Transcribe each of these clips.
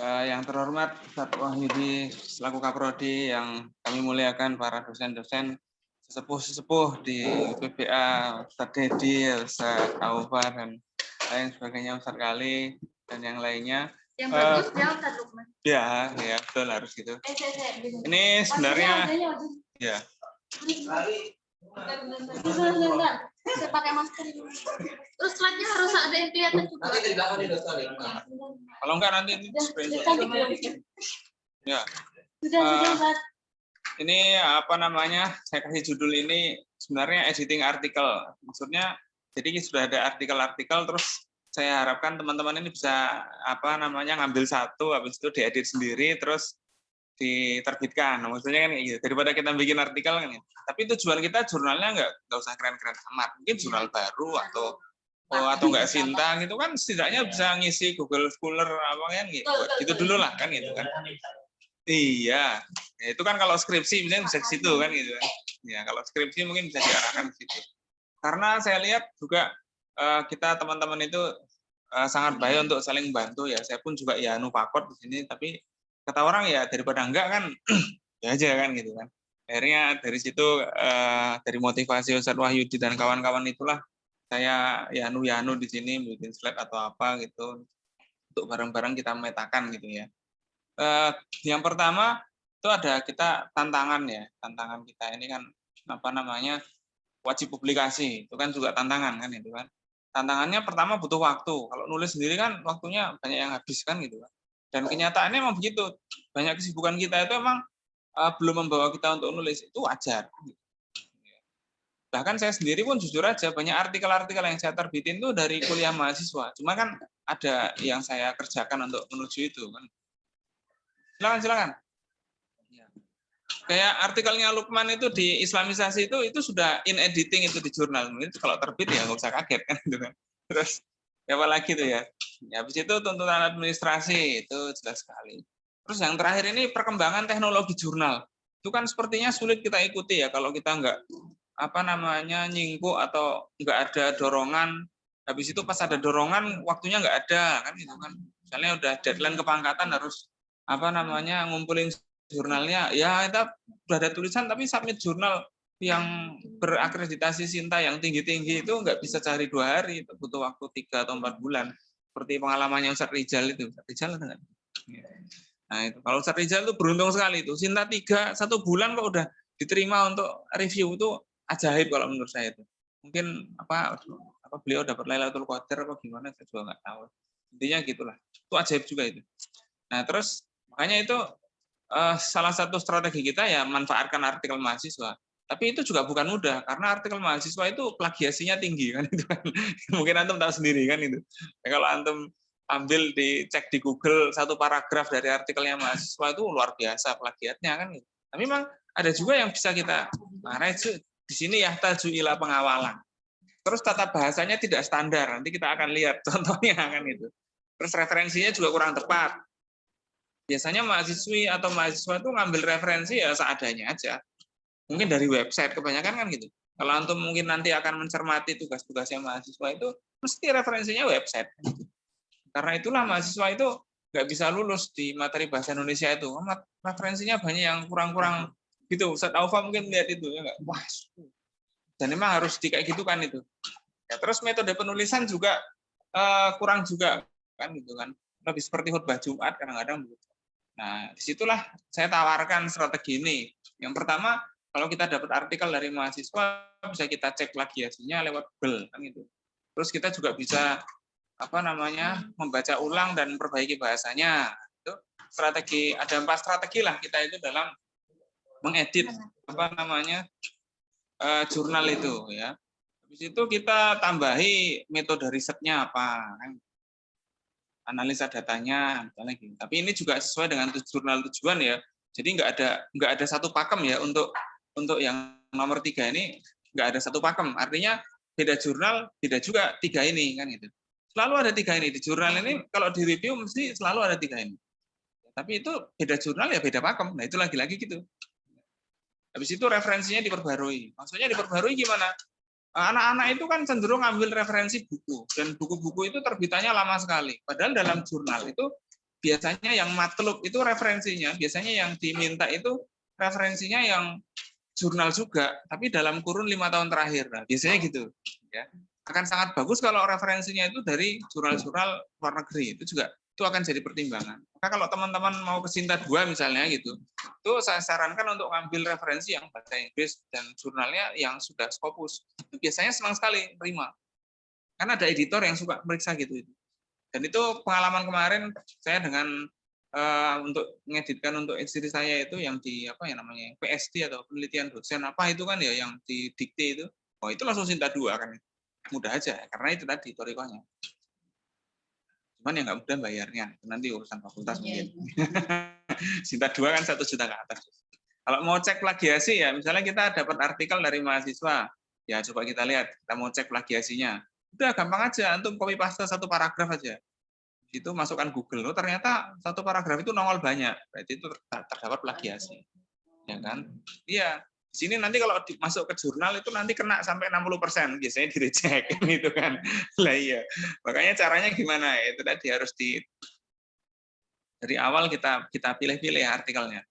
Yang terhormat Ustadz Wahyudi selaku Kaprodi, yang kami muliakan para dosen-dosen sesepuh-sesepuh di PBA, Ustadz Dedi, Ustadz Aufa, dan lain sebagainya, Ustadz Kali, dan yang lainnya. Yang bagus ya Ustadz Lukman. Ya, betul, harus gitu. Ini sebenarnya, ya. Saya pakai masker. Terus slide-nya harus ada yang kelihatan juga. Kalau enggak nanti ini ya. Ini apa namanya? Saya kasih judul ini sebenarnya editing artikel. Maksudnya jadi sudah ada artikel-artikel, terus saya harapkan teman-teman ini bisa apa namanya ngambil satu, habis itu diedit sendiri, terus diterbitkan. Maksudnya kan gitu. Daripada kita bikin artikel kan gitu. Tapi tujuan kita jurnalnya nggak usah keren-keren amat. Mungkin jurnal baru atau nggak Sinta gitu kan, setidaknya bisa ngisi Google Scholar apa kan gitu. Itu dulu lah kan gitu kan. Iya. Ya, itu kan kalau skripsi misalnya bisa ke situ kan gitu kan. Ya, kalau skripsi mungkin bisa diarahkan ke situ. Karena saya lihat juga kita teman-teman itu sangat baik untuk saling bantu ya. Saya pun juga ya pakot di sini, tapi kata orang ya daripada enggak kan ya aja kan gitu kan. Akhirnya dari situ dari motivasi Ustadz Wahyudi dan kawan-kawan itulah saya yanu di sini bikin slide atau apa gitu untuk bareng-bareng kita memetakan gitu ya. Yang pertama itu ada kita tantangan ya. Tantangan kita ini kan apa namanya wajib publikasi, itu kan juga tantangan kan itu kan. Tantangannya pertama butuh waktu. Kalau nulis sendiri kan waktunya banyak yang habis kan gitu kan. Dan kenyataannya memang begitu. Banyak kesibukan kita itu emang belum membawa kita untuk nulis, itu wajar. Bahkan saya sendiri pun jujur aja banyak artikel-artikel yang saya terbitin itu dari kuliah mahasiswa. Cuma kan ada yang saya kerjakan untuk menuju itu kan. Silakan. Kayak artikelnya Lukman itu di Islamisasi itu sudah in editing itu di jurnal. Itu kalau terbit ya nggak usah kaget kan gitu kan. Terus ya apalagi itu ya. Habis itu tuntutan administrasi itu jelas sekali. Terus yang terakhir ini perkembangan teknologi jurnal. Itu kan sepertinya sulit kita ikuti ya kalau kita nggak apa namanya nyingkuk atau nggak ada dorongan. Habis itu pas ada dorongan waktunya nggak ada kan gitu kan. Misalnya udah deadline kepangkatan harus apa namanya ngumpulin jurnalnya, ya kita udah ada tulisan tapi submit jurnal yang berakreditasi Sinta yang tinggi-tinggi itu nggak bisa cari 2 hari, itu butuh waktu 3 atau 4 bulan. Seperti pengalamannya Ustadz Rizal itu. Ustadz Rizal ada nggak? Nah itu kalau Ustadz Rizal itu beruntung sekali itu. Sinta 1 bulan kok udah diterima untuk review, itu ajaib kalau menurut saya itu. Mungkin apa beliau dapat Lailatul Qadar apa gimana saya juga nggak tahu. Intinya gitulah. Itu ajaib juga itu. Nah terus makanya itu salah satu strategi kita ya manfaatkan artikel mahasiswa. Tapi itu juga bukan mudah karena artikel mahasiswa itu plagiasinya tinggi kan itu kan. Mungkin antum tahu sendiri kan itu. Ya, kalau antum ambil dicek di Google satu paragraf dari artikelnya mahasiswa itu luar biasa plagiatnya kan gitu. Tapi memang ada juga yang bisa kita di sini ya taju ila pengawalan. Terus tata bahasanya tidak standar. Nanti kita akan lihat contohnya kan itu. Terus referensinya juga kurang tepat. Biasanya mahasiswi atau mahasiswa itu ngambil referensi ya seadanya aja. Mungkin dari website kebanyakan kan gitu. Kalau antum mungkin nanti akan mencermati tugas-tugasnya mahasiswa itu mesti referensinya website. Karena itulah mahasiswa itu nggak bisa lulus di materi bahasa Indonesia itu. Referensinya banyak yang kurang-kurang gitu. Ustadz Aufa mungkin lihat itu ya nggak? Wah. Dan memang harus kayak gitu kan itu. Ya, terus metode penulisan juga kurang juga kan gitu kan. Lebih seperti khutbah Jumat kadang-kadang begitu. Nah, disitulah saya tawarkan strategi ini. Yang pertama, kalau kita dapat artikel dari mahasiswa, bisa kita cek plagiasinya lewat Google, kan gitu. Terus kita juga bisa apa namanya membaca ulang dan memperbaiki bahasanya. Itu strategi, ada 4 strategi lah kita itu dalam mengedit apa namanya jurnal itu ya. Habis itu kita tambahi metode risetnya apa, kan? Analisa datanya misalnya gitu. Tapi ini juga sesuai dengan jurnal tujuan ya. Jadi nggak ada satu pakem ya untuk yang nomor 3 ini nggak ada satu pakem. Artinya beda jurnal, beda juga 3 ini kan gitu. Selalu ada 3 ini di jurnal ini, kalau di review mesti selalu ada 3 ini. Tapi itu beda jurnal ya beda pakem. Nah itu lagi-lagi gitu. Habis itu referensinya diperbarui. Maksudnya diperbarui gimana? Anak-anak itu kan cenderung ambil referensi buku, dan buku-buku itu terbitannya lama sekali. Padahal dalam jurnal itu biasanya yang matlub itu referensinya, biasanya yang diminta itu referensinya yang jurnal juga, tapi dalam kurun 5 tahun terakhir. Nah, biasanya gitu. Ya. Akan sangat bagus kalau referensinya itu dari jurnal-jurnal luar negeri. Itu juga itu akan jadi pertimbangan. Maka kalau teman-teman mau ke Sinta 2 misalnya gitu, itu saya sarankan untuk ngambil referensi yang bahasa Inggris dan jurnalnya yang sudah Scopus. Itu biasanya senang sekali terima. Karena ada editor yang suka meriksa gitu. Dan itu pengalaman kemarin saya dengan untuk mengeditkan untuk istri saya itu yang di apa ya namanya PSD atau penelitian dosen apa itu kan ya yang di dikte itu. Oh, itu langsung Sinta 2 kan. Mudah aja karena itu tadi torikonya. Cuman yang nggak mudah bayarnya, itu nanti urusan fakultas mungkin. Sinta 2 kan 1 juta ke atas. Kalau mau cek plagiasi ya, misalnya kita dapat artikel dari mahasiswa, ya coba kita lihat, kita mau cek plagiasinya. Udah gampang aja, antum copy paste 1 paragraf aja. Itu masukkan Google, oh, ternyata 1 paragraf itu nongol banyak, berarti itu terdapat plagiasi. Ya kan? Iya. Di sini nanti kalau masuk ke jurnal itu nanti kena sampai 60%, biasanya di-reject gitu kan. Lah iya. Makanya caranya gimana? Itu tadi harus dari awal kita pilih-pilih artikelnya.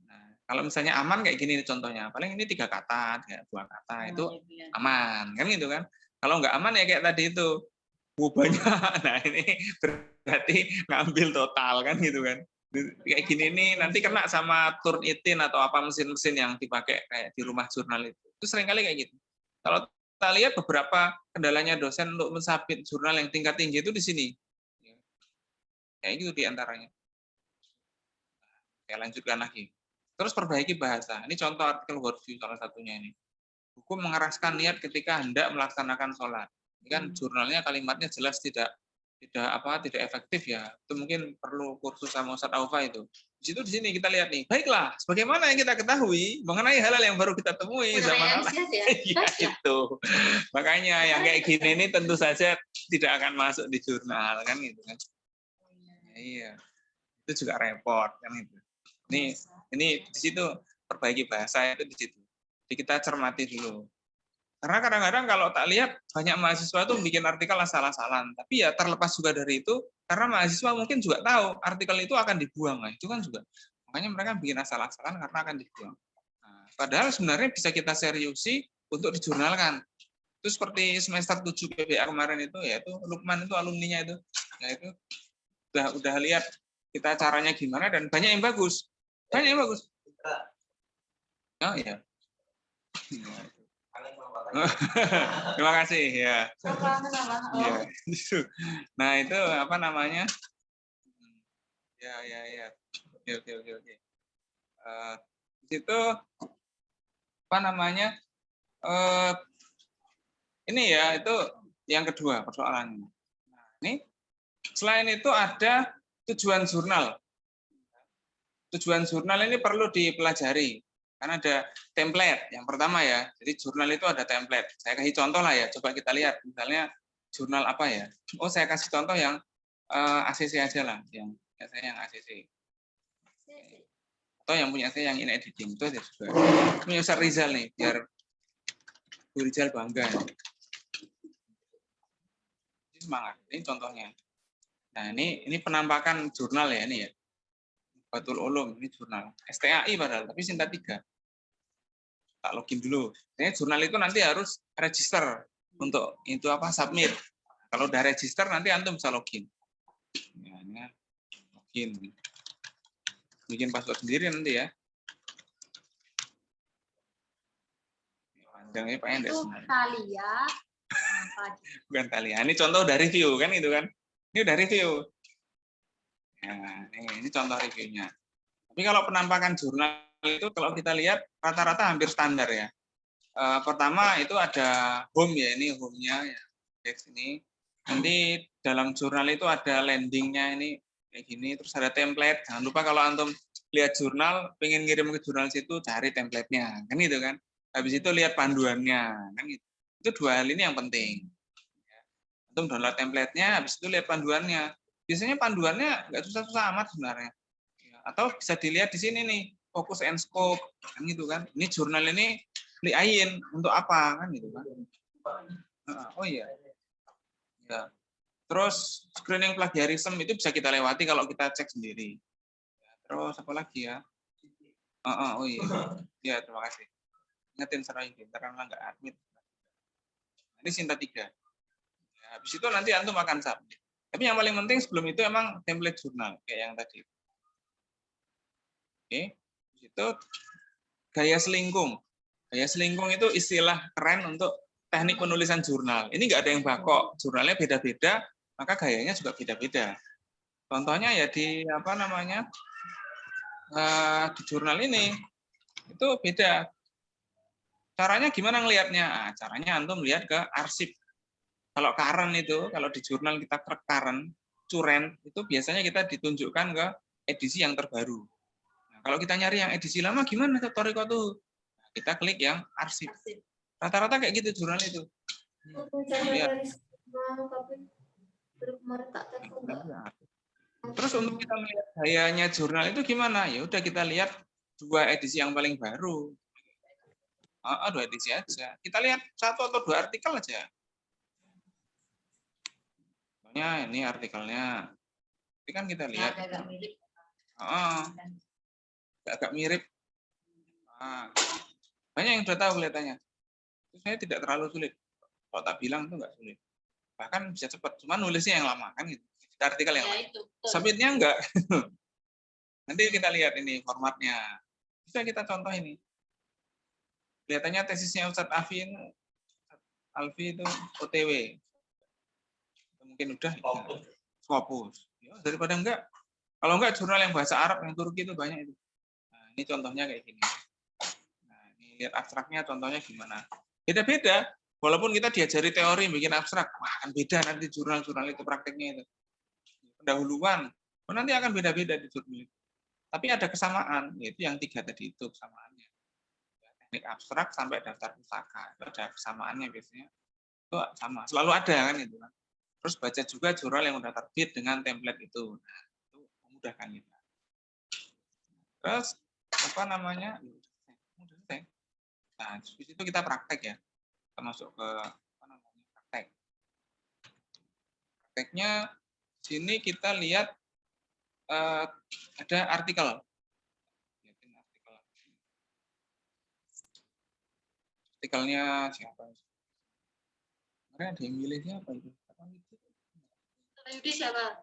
Nah, kalau misalnya aman kayak gini contohnya, paling ini 3 kata, 2 kata itu aman, kan gitu kan. Kalau nggak aman ya kayak tadi itu banyak. Nah, ini berarti ngambil total kan gitu kan. Kayak gini nih nanti kena sama Turnitin atau apa mesin-mesin yang dipakai kayak di rumah jurnal itu. Itu seringkali kayak gitu. Kalau kita lihat beberapa kendalanya dosen untuk mensubmit jurnal yang tingkat tinggi itu di sini. Kayak gitu di antaranya. Saya lanjutkan lagi. Terus perbaiki bahasa. Ini contoh artikel Wordview salah satunya ini. Hukum mengeraskan niat ketika hendak melaksanakan sholat. Ini kan jurnalnya kalimatnya jelas tidak efektif ya. Itu mungkin perlu kursus sama Ustadz Aufa itu. Di situ di sini kita lihat nih. Baiklah, sebagaimana yang kita ketahui mengenai hal-hal yang baru kita temui zaman ya, itu. Makanya yang kayak gini ini tentu saja tidak akan masuk di jurnal kan gitu kan. Iya. Itu juga repot kan itu. Ini di situ perbaiki bahasa itu di situ. Jadi kita cermati dulu. Karena kadang-kadang kalau tak lihat banyak mahasiswa itu bikin artikel asal-asalan. Tapi ya terlepas juga dari itu, karena mahasiswa mungkin juga tahu artikel itu akan dibuang. Nah, itu kan juga. Makanya mereka bikin asal-asalan karena akan dibuang. Nah, padahal sebenarnya bisa kita seriusi untuk dijurnalkan. Itu seperti semester 7 PBA kemarin itu, yaitu Lukman itu alumninya itu. Nah, itu udah lihat kita caranya gimana dan banyak yang bagus. Banyak yang bagus. Oh iya. Terima kasih ya. Ya. Nah itu apa namanya? Ya. Oke. Di situ apa namanya? Ini ya itu yang kedua persoalannya. Nah, ini selain itu ada tujuan jurnal. Tujuan jurnal ini perlu dipelajari. Karena ada template yang pertama ya. Jadi jurnal itu ada template. Saya kasih contoh lah ya. Coba kita lihat. Misalnya jurnal apa ya? Oh saya kasih contoh yang ACC aja lah. Yang saya yang ACC. Atau yang punya saya yang in editing itu aja juga. Punya Ustaz Rizal nih. Biar Bu Rizal bangga. Ini semangat. Ini contohnya. Nah ini penampakan jurnal ya ini ya. Batul Ulum ini jurnal. STAI padahal tapi Sinta 3. Tak login dulu. Ini jurnal itu nanti harus register untuk itu apa submit. Kalau udah register nanti antum bisa login. Ya, ini login. Bikin password sendiri nanti ya. Panjangnya pendek. Itu Thalia. Bukan Thalia. Ini contoh udah review kan itu kan. Ini udah review. Nah, ini contoh reviewnya. Tapi kalau penampakan jurnal itu kalau kita lihat rata-rata hampir standar ya. Pertama itu ada home ya, ini home-nya ya. Ini. Nanti dalam jurnal itu ada landing-nya ini kayak gini, terus ada template. Jangan lupa kalau antum lihat jurnal, pengen ngirim ke jurnal situ cari template-nya, kan gitu kan. Habis itu lihat panduannya, kan gitu. Itu 2 hal ini yang penting. Antum download template-nya, habis itu lihat panduannya. Biasanya panduannya nggak susah-susah amat sebenarnya. Atau bisa dilihat di sini nih, focus and scope, kan gitu kan. Ini jurnal ini liain untuk apa kan gitu kan. Oh iya. Ya. Terus screening plagiarisme itu bisa kita lewati kalau kita cek sendiri. Terus apa lagi ya? Oh iya. Ya, terima kasih. Ingetin serai pintar karena nggak admit. Ini Sinta 3. Ya, habis itu nanti antum akan submit. Tapi yang paling penting sebelum itu emang template jurnal kayak yang tadi. Oke. Habis itu gaya selingkung. Gaya selingkung itu istilah keren untuk teknik penulisan jurnal. Ini nggak ada yang bakok, jurnalnya beda-beda, maka gayanya juga beda-beda. Contohnya ya di apa namanya di jurnal ini itu beda. Caranya gimana ngelihatnya? Nah, caranya antum lihat ke arsip. Kalau current itu, kalau di jurnal kita current, current itu biasanya kita ditunjukkan ke edisi yang terbaru. Nah, kalau kita nyari yang edisi lama gimana Toriko tuh? Nah, kita klik yang arsip. Rata-rata kayak gitu jurnal itu. Ya. Terus untuk kita melihat gayanya jurnal itu gimana? Ya udah kita lihat 2 edisi yang paling baru. 2 edisi aja. Kita lihat 1 atau 2 artikel aja. Contohnya ini artikelnya. Ini kan kita lihat. Agak mirip. Agak mirip. Banyak yang sudah tahu kelihatannya. Itu saya tidak terlalu sulit. Kalau tak bilang itu nggak sulit. Bahkan bisa cepat. Cuma nulisnya yang lama kan gitu. Kita artikel yang lain. Submitnya enggak. Nanti kita lihat ini formatnya. Bisa kita contoh ini. Kelihatannya tesisnya Ustadz Alfi itu OTW. Mungkin udah Scopus. Ya, daripada enggak. Kalau enggak jurnal yang bahasa Arab yang Turki itu banyak itu. Nah, ini contohnya kayak gini. Nah, ini lihat abstraknya contohnya gimana. Beda-beda. Walaupun kita diajari teori bikin abstrak, wah kan beda nanti jurnal-jurnal itu prakteknya itu. Pendahuluan, nanti akan beda-beda di jurnal itu. Tapi ada kesamaan, yaitu yang 3 tadi itu kesamaannya. Teknik abstrak sampai daftar pustaka, itu ada kesamaannya biasanya. Itu sama, selalu ada kan itu kan. Terus baca juga jurnal yang udah terbit dengan template itu. Nah, itu memudahkan kita. Terus apa namanya? Nah, di situ kita praktek ya. Kita masuk ke apa namanya? Praktek. Prakteknya sini kita lihat ada artikel. Artikelnya siapa? Kemarin ada yang milih siapa itu? Yudi siapa?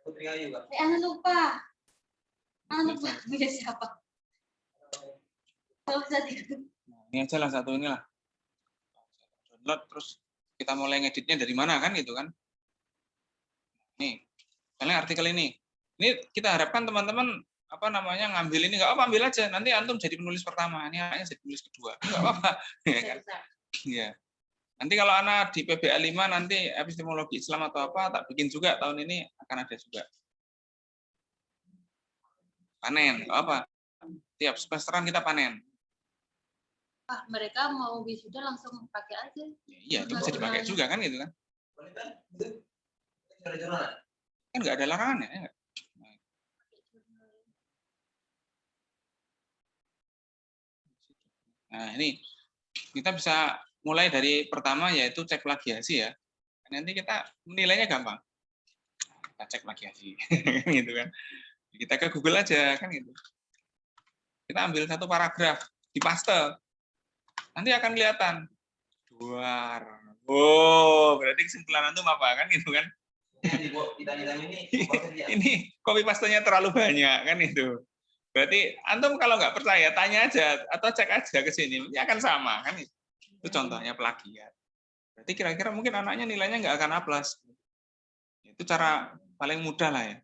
Putri Ayu, Pak. Lupa. Lupa milih siapa? Kalau bisa Nah, ini aja lah satu inilah. Download terus kita mulai ngeditnya dari mana kan gitu kan. Nih, misalnya artikel ini. Ini kita harapkan teman-teman apa namanya ngambil ini nggak apa ambil aja nanti antum jadi penulis pertama ini anaknya jadi penulis kedua nggak apa-apa ya kan ya nanti kalau anak di PBA 5 nanti epistemologi Islam atau apa tak bikin juga tahun ini akan ada juga panen apa tiap semesteran kita panen mereka mau wisuda langsung pakai aja iya itu bisa dipakai juga kan gitu kan kan nggak ada larangan ya enggak? Nah, ini kita bisa mulai dari pertama yaitu cek plagiasi ya. Nanti kita menilainya gampang. Kita cek plagiasi gitu kan. Kita ke Google aja kan gitu. Kita ambil satu paragraf, dipaste. Nanti akan kelihatan. Duar. Oh, berarti kesimpulan itu apa kan gitu kan? Ini copy pastenya terlalu banyak kan itu. Berarti antum kalau nggak percaya tanya aja atau cek aja ke sini, ini akan sama kan itu. Itu contohnya plagiat. Berarti kira-kira mungkin anaknya nilainya nggak akan A+. Itu cara paling mudah lah ya.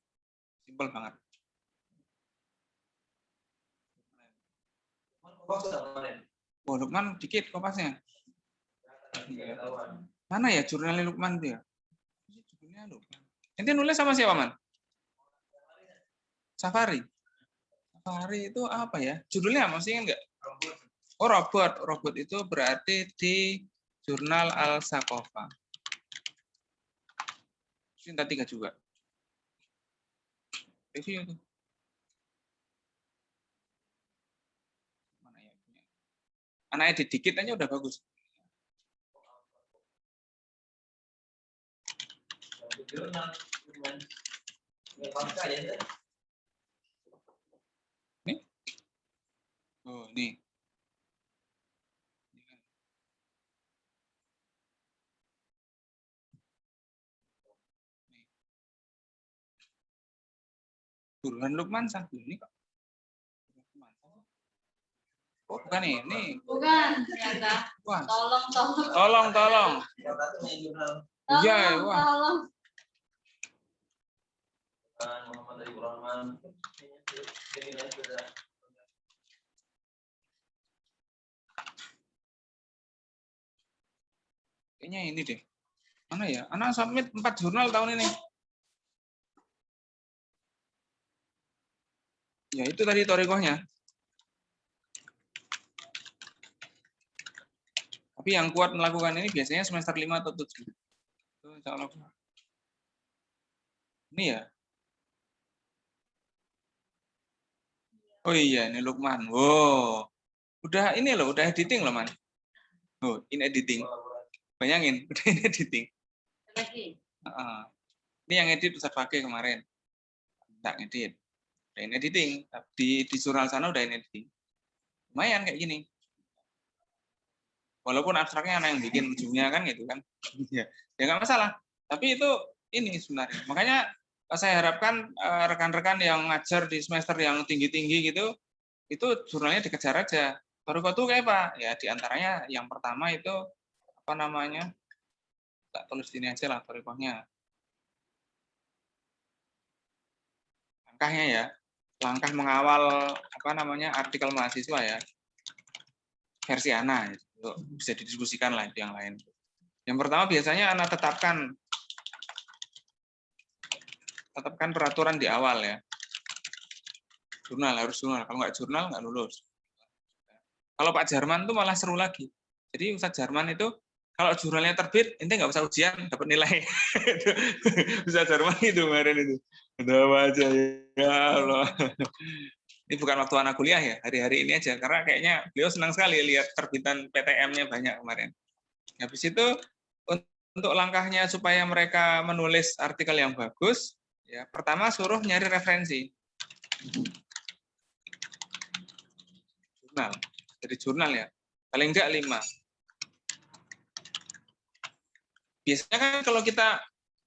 Simpel banget. Oh, Lukman dikit kopasnya. Mana ya jurnalnya Lukman itu ya? Judulnya Lukman. Ente nulis sama siapa, Man? Safari. Safari itu apa ya? Judulnya masih enggak? Oh, Robot. Robot itu berarti di jurnal Al-Saqafa. Sinta 3 juga. Review itu. Mana ya? Anaknya dikit aja udah bagus. Jurnal, cuman nggak bangsa aja deh. Nih. Oh, nih. Burhan Lukman Sahdu ini kok. Oh, bukan ini. Bukan, ternyata. Wah, Tolong. tolong. Satunya jurnal Iya, wah. Tolong. Muhammad Arifur Rahman. Ini sudah. Kayaknya ini deh. Mana ya? Anak submit 4 jurnal tahun ini. Ya, itu tadi torikohnya. Tapi yang kuat melakukan ini biasanya semester 5 atau 7. Itu insya Allah. Ini ya. Oh iya, ini Lukman. Wow. Udah ini loh, udah editing loh, Man. Oh, ini editing. Bayangin, udah ini editing. Lagi. Ini yang edit Ustaz pakai kemarin. Tak ngedit. Udah ini editing. Di jurnal sana udah ini editing. Lumayan kayak gini. Walaupun abstraknya anak yang bikin ujungnya kan gitu kan. Ya nggak masalah. Tapi itu ini sebenarnya. Makanya saya harapkan rekan-rekan yang ngajar di semester yang tinggi-tinggi gitu, itu jurnalnya dikejar aja. Toriko tuh kayak apa? Ya diantaranya yang pertama itu apa namanya? Tak tulis sini aja lah torikohnya. Langkahnya ya, langkah mengawal apa namanya artikel mahasiswa ya, versi Ana itu bisa didiskusikan lah itu yang lain. Yang pertama biasanya Ana tetapkan peraturan di awal ya. Jurnal harus jurnal, kalau nggak jurnal nggak lulus. Kalau Pak Jarman tuh malah seru lagi. Jadi Ustadz Jarman itu kalau jurnalnya terbit, ente nggak usah ujian, dapat nilai. Ustadz Jarman itu kemarin itu. Udah apa aja ya Allah. Ini bukan waktu anak kuliah ya, hari-hari ini aja. Karena kayaknya beliau senang sekali lihat terbitan PTM-nya banyak kemarin. Habis itu untuk langkahnya supaya mereka menulis artikel yang bagus, ya pertama suruh nyari referensi. Jurnal, dari jurnal ya, paling enggak 5. Biasanya kan kalau kita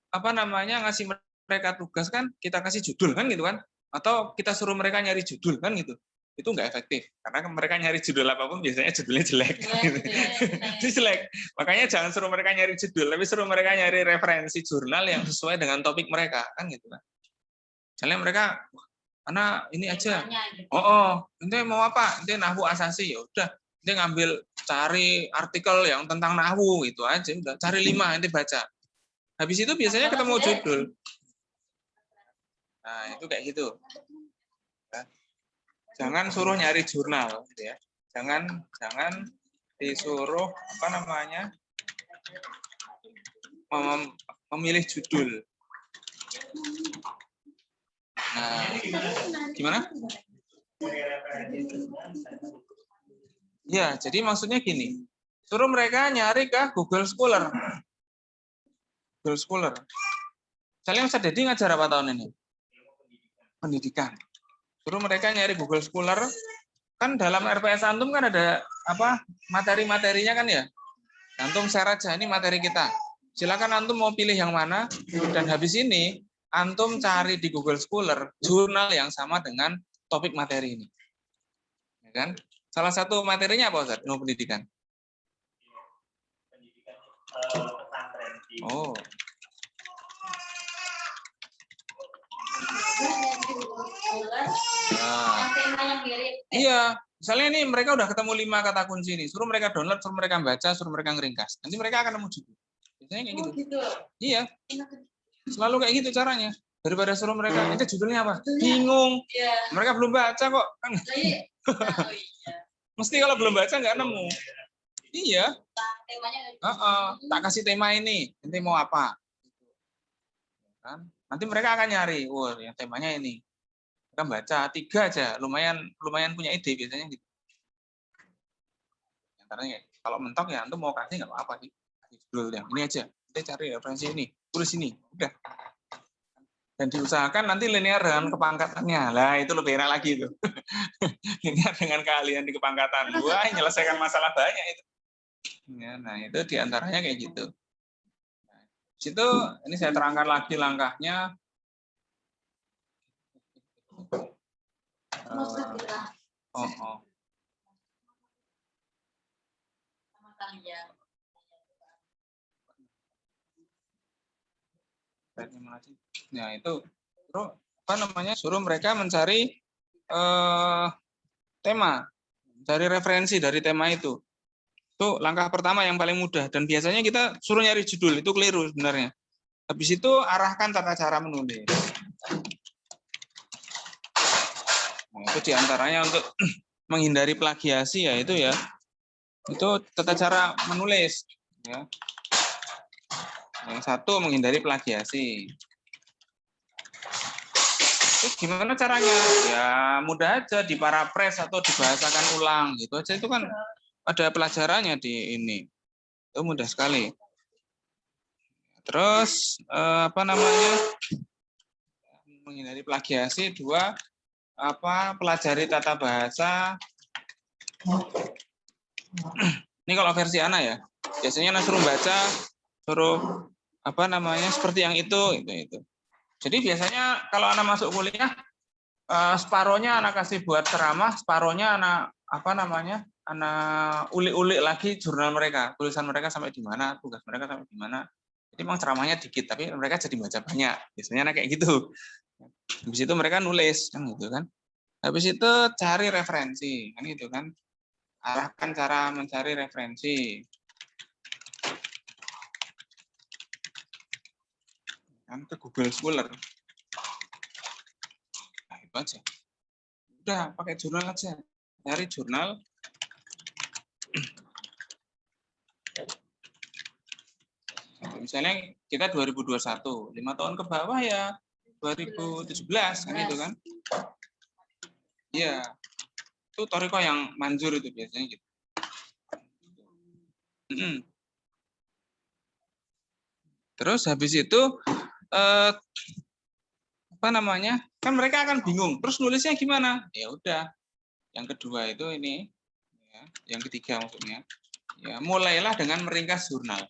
apa namanya ngasih mereka tugas kan kita kasih judul kan gitu kan, atau kita suruh mereka nyari judul kan gitu, itu nggak efektif karena mereka nyari judul apapun biasanya judulnya jelek. Jelek. Makanya jangan suruh mereka nyari judul, tapi suruh mereka nyari referensi jurnal yang sesuai dengan topik mereka kan gitu kan. Misalnya mereka, anak ini aja, ente mau apa? Ente nahwu asasi, ya udah, ente ngambil cari artikel yang tentang nahwu itu aja, udah cari 5 ente baca. Habis itu biasanya ketemu judul. Nah itu kayak gitu. Jangan suruh nyari jurnal, gitu ya. Jangan disuruh apa namanya memilih judul. Nah, gimana? Ya, jadi maksudnya gini, suruh mereka nyari ke Google Scholar. Google Scholar. Misalnya Ustadz Dedi ngajar apa tahun ini? Pendidikan. Suruh mereka nyari Google Scholar. Kan dalam RPS Antum kan ada apa materi-materinya kan ya. Antum share aja, ini materi kita. Silakan Antum mau pilih yang mana. Dan habis ini Antum cari di Google Scholar jurnal yang sama dengan topik materi ini. Ya kan? Salah satu materinya apa Ustaz? Ilmu pendidikan. Pesantren. Oh. Nah. Iya, misalnya ini mereka udah ketemu 5 kata kunci ini, suruh mereka download, suruh mereka baca, suruh mereka ngeringkas. Nanti mereka akan nemu judul. Biasanya kayak gitu. Iya. Selalu kayak gitu caranya. Daripada suruh mereka, ini judulnya apa? Bingung. Mereka belum baca kok. Mesti kalau belum baca nggak nemu. Iya. Tak kasih tema ini. Nanti mau apa? Kan? Nanti mereka akan nyari. Wah, yang temanya ini. Mereka baca 3 aja. Lumayan punya ide biasanya gitu. Karena kalau mentok ya antum mau kasih nggak apa-apa sih. Kasih judul yang ini aja. Kita cari referensi ini. tulis ini, udah. Dan diusahakan nanti linear dengan kepangkatannya. Lah itu lebih enak lagi itu. Linear dengan keahlian di kepangkatan. Wah, menyelesaikan masalah banyak itu. Ya, nah itu diantaranya kayak gitu. Nah, di situ ini saya terangkan lagi langkahnya. Oh. Sama kalian. Nah itu suruh mereka mencari tema, cari referensi dari tema itu. Itu langkah pertama yang paling mudah dan biasanya kita suruh nyari judul, itu keliru sebenarnya. Habis itu arahkan tata cara menulis. Nah, itu diantaranya untuk menghindari plagiasi ya itu ya. Itu tata cara menulis ya. Yang satu menghindari plagiasi. Terus gimana caranya? Ya mudah aja di paraphrase atau dibahasakan ulang gitu aja, itu kan ada pelajarannya di ini. Itu mudah sekali. Terus menghindari plagiasi, dua pelajari tata bahasa. Ini kalau versi Ana ya. Biasanya Ana suruh baca, suruh seperti yang itu. Jadi biasanya kalau anak masuk kuliah, separohnya anak kasih buat ceramah, separohnya anak anak ulik-ulik lagi jurnal mereka, tulisan mereka sampai di mana, tugas mereka sampai di mana. Jadi memang ceramahnya dikit, tapi mereka jadi baca banyak. Biasanya anak kayak gitu. Habis itu mereka nulis, kan gitu kan. Habis itu cari referensi, kan gitu kan. Arahkan cara mencari referensi. Kan ke Google Scholar. Nah, itu aja. Udah, pakai jurnal aja. Cari jurnal. Misalnya kita 2021, 5 tahun ke bawah ya 2017 kan itu kan. Iya. Itu Toriko yang manjur itu biasanya gitu. Terus habis itu kan mereka akan bingung. Terus nulisnya gimana? Ya udah. Yang kedua itu ini, ya, yang ketiga maksudnya. Ya, mulailah dengan meringkas jurnal.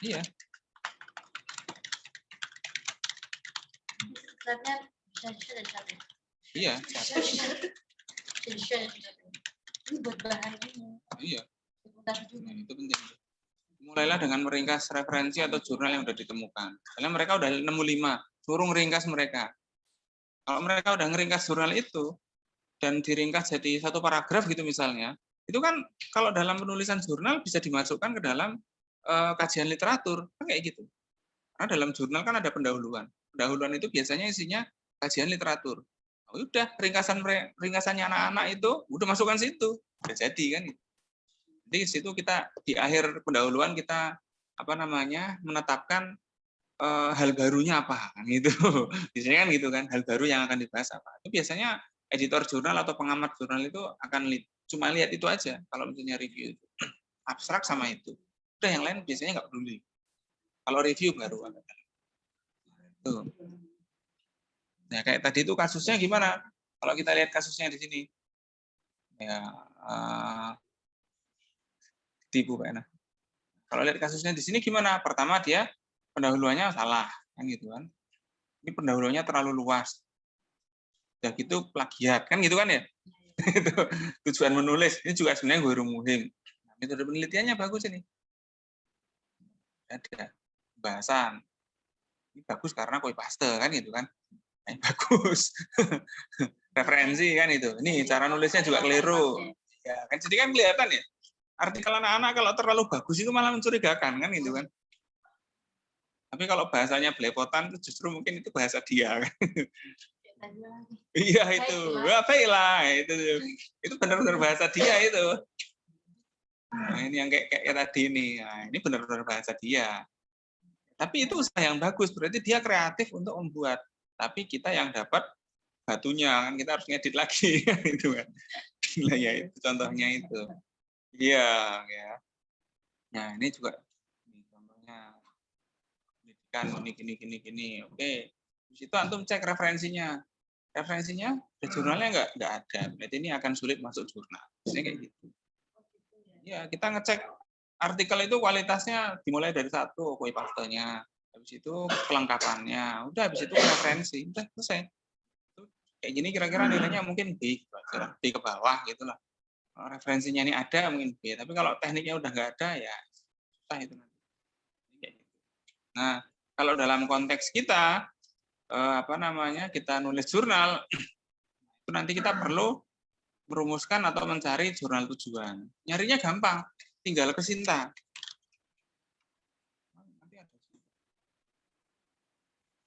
Iya. Iya. Ini buat bahan ini. Iya. Nah, itu penting. Mulailah dengan meringkas referensi atau jurnal yang sudah ditemukan. Karena mereka udah nemu 5, suruh meringkas mereka. Kalau mereka udah ngeringkas jurnal itu dan diringkas jadi satu paragraf gitu misalnya, itu kan kalau dalam penulisan jurnal bisa dimasukkan ke dalam kajian literatur, kan kayak gitu. Karena dalam jurnal kan ada pendahuluan. Pendahuluan itu biasanya isinya kajian literatur. Oh, udah ringkasannya anak-anak itu udah masukkan situ, udah jadi kan. Jadi di situ kita di akhir pendahuluan kita menetapkan hal barunya apa kan gitu. Biasanya kan gitu kan, hal baru yang akan dibahas apa. Itu biasanya editor jurnal atau pengamat jurnal itu akan cuma lihat itu aja kalau misalnya review itu. Abstrak sama itu. Udah yang lain biasanya nggak peduli. Kalau review baru ada. Tuh. Nah, kayak tadi itu kasusnya gimana? Kalau kita lihat kasusnya di sini. Ya tipu Pak Ena. Kalau lihat kasusnya di sini gimana? Pertama dia pendahuluannya salah, kan gitu kan. Ini pendahuluannya terlalu luas. Udah gitu plagiat, kan gitu kan ya. Itu tujuan menulis. Ini juga sebenarnya guru muhim. Nah, metode penelitiannya bagus ini. Ada bahasan. Ini bagus karena copy paste kan gitu kan. Nah, ini bagus. Referensi kan itu. Ini cara nulisnya juga keliru. Ya, kan jadi kan kelihatan ya. Artikel anak-anak kalau terlalu bagus itu malah mencurigakan kan gitu kan. Tapi kalau bahasanya belepotan itu justru mungkin itu bahasa dia kan. Iya itu, baiklah itu benar-benar bahasa dia itu. Nah, ini yang kayak tadi ini, nah, ini benar-benar bahasa dia. Tapi itu usaha yang bagus, berarti dia kreatif untuk membuat. Tapi kita yang dapat batunya kan kita harus ngedit lagi, itu kan. Nah, ya itu contohnya itu. Iya, ya. Nah ini juga ini contohnya kan gini. Oke. Di situ antum cek referensinya. Referensinya ada jurnalnya nggak ada. Berarti ini akan sulit masuk jurnal. Biasanya kayak gitu. Ya, kita ngecek artikel itu kualitasnya dimulai dari satu, copy paste-nya. Habis itu kelengkapannya. Udah habis itu referensi. Udah selesai. Kayak gini kira-kira nilainya mungkin B, B ke bawah gitulah. Kalau referensinya ini ada mungkin B, tapi kalau tekniknya udah nggak ada ya susah itu nanti. Nah, kalau dalam konteks kita kita nulis jurnal, itu nanti kita perlu merumuskan atau mencari jurnal tujuan. Nyarinya gampang, tinggal ke Sinta. Nanti ada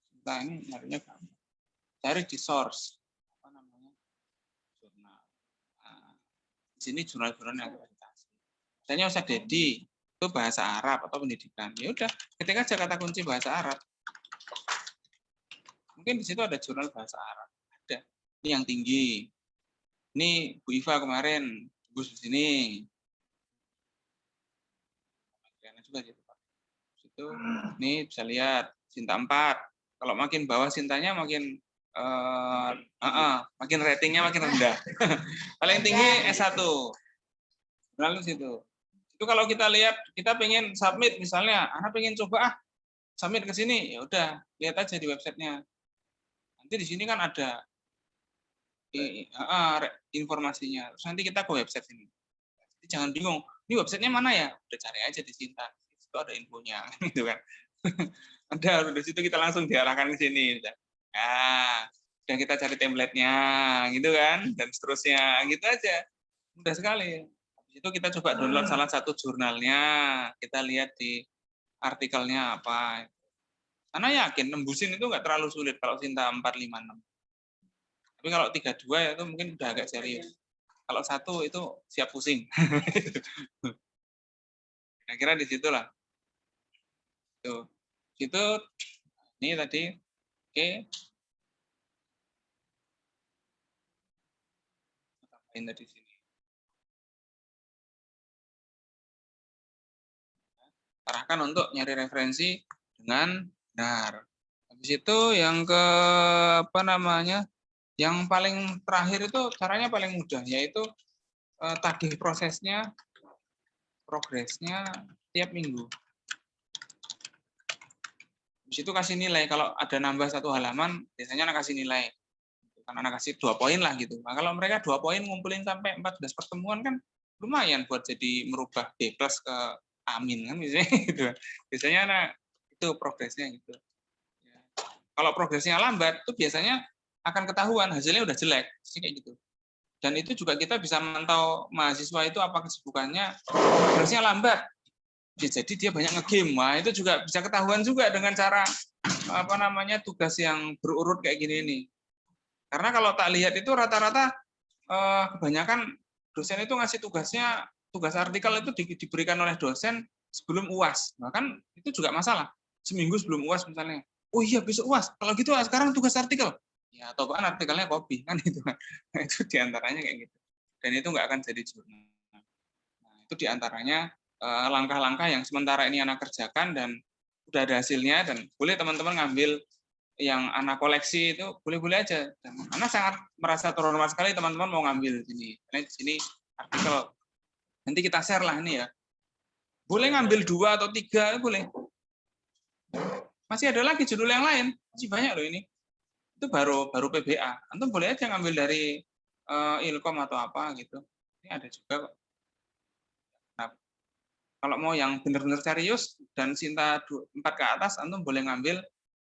Sinta ini nyarinya gampang. Cari di source. Jurnal. Nah, di sini jurnal-jurnal yang akreditasi. Misalnya Ustaz Dedi, itu bahasa Arab atau pendidikan. Ya udah, ketik aja kata kunci bahasa Arab. Mungkin di situ ada jurnal bahasa Arab. Ada. Ini yang tinggi. Ini Bu Iva kemarin tembus di sini. Juga gitu, Pak. Situ nih bisa lihat Sinta 4. Kalau makin bawah Sintanya makin makin ratingnya makin rendah. Paling tinggi S1. Lalu situ. Itu kalau kita lihat, kita pengen submit misalnya, anak pengen coba submit ke sini, ya udah lihat aja di websitenya. Nanti di sini kan ada informasinya. Terus nanti kita ke website ini. Jadi jangan bingung, ini websitenya mana ya? Udah cari aja di Sinta. Itu ada infonya, gitu kan. Ada, di situ kita langsung diarahkan ke sini. Nah, dan kita cari template-nya, gitu kan, dan seterusnya, gitu aja. Mudah sekali. Habis itu kita coba download salah satu jurnalnya, kita lihat di artikelnya apa. Karena yakin nembusin itu nggak terlalu sulit kalau Sinta 456. Tapi kalau 32 ya itu mungkin udah agak serius. Kalau 1 itu siap pusing. Kira-kira di situlah. Tuh. Situ ini tadi oke. Tambahin tadi sini. Arahkan untuk nyari referensi dengan benar. Habis itu yang ke yang paling terakhir itu caranya paling mudah, yaitu tagih prosesnya, progresnya tiap minggu. Di situ kasih nilai. Kalau ada nambah satu halaman, biasanya anak kasih nilai. Kan anak kasih 2 poin lah gitu. Nah, kalau mereka 2 poin ngumpulin sampai 14 pertemuan kan lumayan buat jadi merubah B+ ke amin kan biasanya gitu. Biasanya anak itu progresnya gitu. Kalau progresnya lambat itu biasanya akan ketahuan hasilnya udah jelek, kayak gitu. Dan itu juga kita bisa memantau mahasiswa itu apa kesibukannya, progresnya lambat. Jadi dia banyak ngegame. Wah, itu juga bisa ketahuan juga dengan cara tugas yang berurut kayak gini nih. Karena kalau tak lihat itu rata-rata kebanyakan dosen itu ngasih tugas artikel itu diberikan oleh dosen sebelum UAS. Bahkan itu juga masalah. Seminggu sebelum UAS misalnya. Oh iya besok UAS. Kalau gitu sekarang tugas artikel. Ya atau bahkan artikelnya copy kan itu. Nah, itu diantaranya kayak gitu. Dan itu nggak akan jadi jurnal. Nah, itu diantaranya langkah-langkah yang sementara ini anak kerjakan dan udah ada hasilnya dan boleh teman-teman ngambil yang anak koleksi itu boleh-boleh aja. Dan anak sangat merasa terhormat sekali teman-teman mau ngambil ini. Karena di sini artikel nanti kita share lah ini ya. Boleh ngambil 2 atau 3 boleh. Masih ada lagi judul yang lain, masih banyak loh ini. Itu baru PBA. Antum boleh aja ngambil dari Ilkom atau apa gitu. Ini ada juga kok. Nah, kalau mau yang benar-benar serius dan Sinta 4 ke atas, antum boleh ngambil,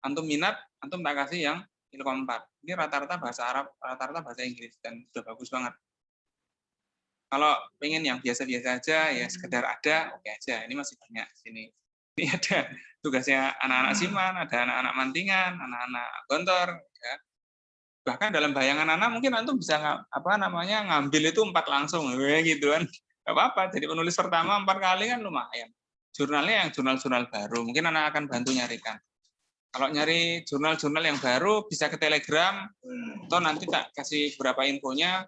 antum minat, antum tak kasih yang Ilkom 4. Ini rata-rata bahasa Arab, rata-rata bahasa Inggris dan sudah bagus banget. Kalau pengen yang biasa-biasa aja, ya sekedar ada, oke aja. Ini masih banyak di sini. Ini ada tugasnya anak-anak Siman, ada anak-anak Mantingan, anak-anak Gontor. Ya. Bahkan dalam bayangan anak mungkin antum bisa ngambil itu 4 langsung, gitu kan. Gak apa-apa. Jadi penulis pertama 4 kali kan lumayan. Jurnalnya yang jurnal-jurnal baru. Mungkin anak akan bantu nyarikan. Kalau nyari jurnal-jurnal yang baru bisa ke Telegram, atau nanti tak kasih beberapa infonya.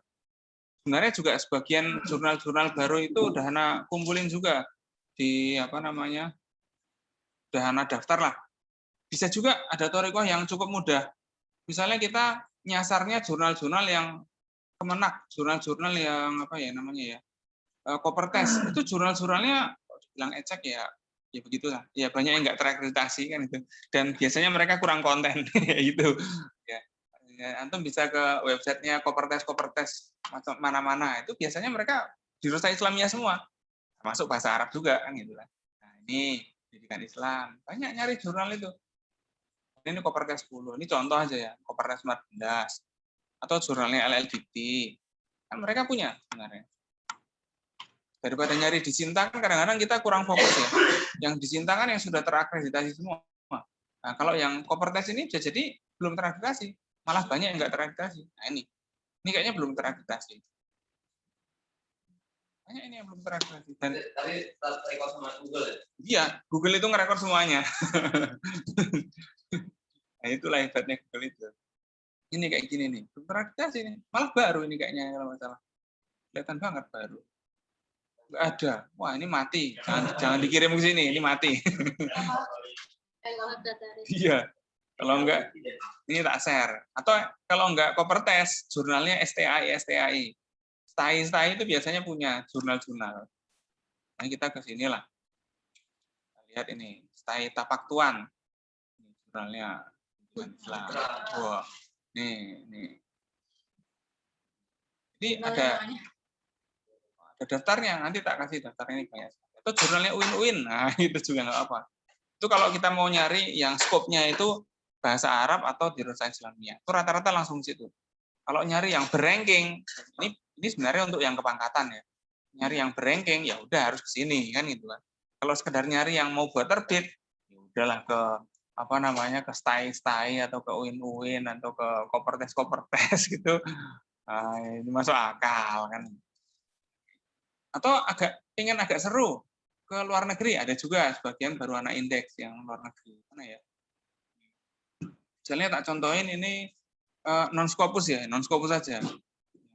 Sebenarnya juga sebagian jurnal-jurnal baru itu udah anak kumpulin juga di udah anak daftar lah Bisa juga ada thoriqoh yang cukup mudah. Misalnya kita nyasarnya jurnal-jurnal yang kemenak, jurnal-jurnal yang apa ya namanya ya, Kopertes. Itu jurnal-jurnalnya bilang ecek ya, ya begitulah. Ya banyak yang nggak terakreditasi kan itu. Dan biasanya mereka kurang konten gitu. Ya. Antum bisa ke websitenya Kopertes macam mana-mana. Itu biasanya mereka jurusan Islamiyah semua, termasuk bahasa Arab juga kan gitu lah. Nah, ini pendidikan Islam. Banyak nyari jurnal itu. Ini Kopertes 10. Ini contoh aja ya, Kopertes 14 atau jurnalnya LLDT. Kan mereka punya sebenarnya. Daripada nyari di Sintang, kadang-kadang kita kurang fokus ya. Yang di Sintang kan yang sudah terakreditasi semua. Nah, kalau yang Kopertes ini bisa jadi belum terakreditasi, malah banyak yang nggak terakreditasi. Nah, ini kayaknya belum terakreditasi. Banyak ini yang belum terakreditasi. Dan Tapi rekor sama Google ya? iya, Google itu ngerekor semuanya. Nah, itulah hebatnya Google itu. Ini kayak gini nih, belum terakreditasi nih. Malah baru ini kayaknya kalau nggak salah. Kelihatan banget baru. Nggak ada. Wah, ini mati. Jangan dikirim ke sini, ini mati. Iya. Kalau enggak, ini tak share. Atau kalau enggak Kopertes, jurnalnya STAI. STAI itu biasanya punya jurnal-jurnal. Nah, kita ke sinilah. Lihat ini, STAI Tapak Tuan. Ini jurnalnya Islam. Wah, nih. Jadi ada daftarnya, nanti tak kasih daftar ini banyak. Itu jurnalnya UIN. Nah, itu juga nggak apa. Itu kalau kita mau nyari yang skopnya itu bahasa Arab atau jurusan Islamiyah, itu rata-rata langsung situ. Kalau nyari yang berranking, ini sebenarnya untuk yang kepangkatan ya. Nyari yang berranking, ya udah harus ke sini kan gitu kan. Kalau sekedar nyari yang mau buat terbit, ya udahlah ke apa namanya ke STAI atau ke UIN atau ke Kopertes gitu. Nah, ini masuk akal kan. Atau ingin agak seru ke luar negeri, ada juga sebagian baru anak indeks yang luar negeri. Mana ya? Misalnya tak contohin ini non Scopus ya, non Scopus saja.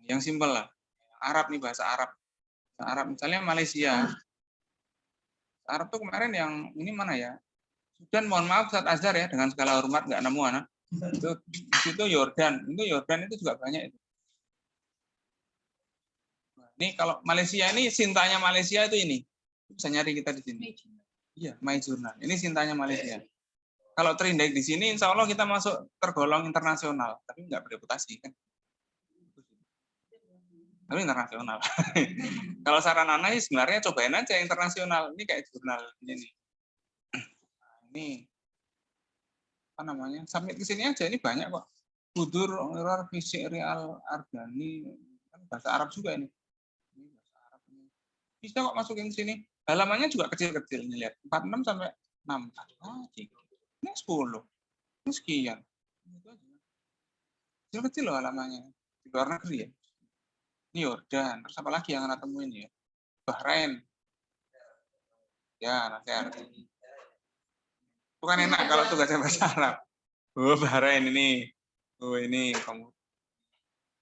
Yang simpel lah. Arab nih, bahasa Arab. Arab misalnya Malaysia. Arab tuh kemarin yang ini mana ya? Sudan, mohon maaf Ustaz Azhar ya, dengan segala hormat nggak nemu anak. Itu Yordan. Yordan itu juga banyak itu. Ini kalau Malaysia ini sintanya Malaysia itu ini. Bisa nyari kita di sini. Iya, My Journal. Ini sintanya Malaysia. Kalau terindeks di sini, insya Allah kita masuk tergolong internasional, tapi nggak bereputasi kan. Tapi internasional. Kalau saran Ana sebenarnya cobain aja internasional. Ini kayak jurnal ini. Ini apa namanya? Submit ke sini aja. Ini banyak kok. Budur, Orar, Fisik, Real, Argani, kan bahasa Arab juga ini. Ini bahasa Arab ini. Bisa kok masukin ke sini. Halamannya juga kecil-kecil nih lihat. 46 sampai 6. Ini 10. Ini sekian. Kecil-kecil loh halamannya. Di luar negeri ya. Ini Yordan. Terus apa lagi yang Anda temuin ya? Bahrain. Ya, nanti arti. Bukan enak kalau tugasnya bahasa Arab. Oh, Bahrain ini. Oh, ini kamu.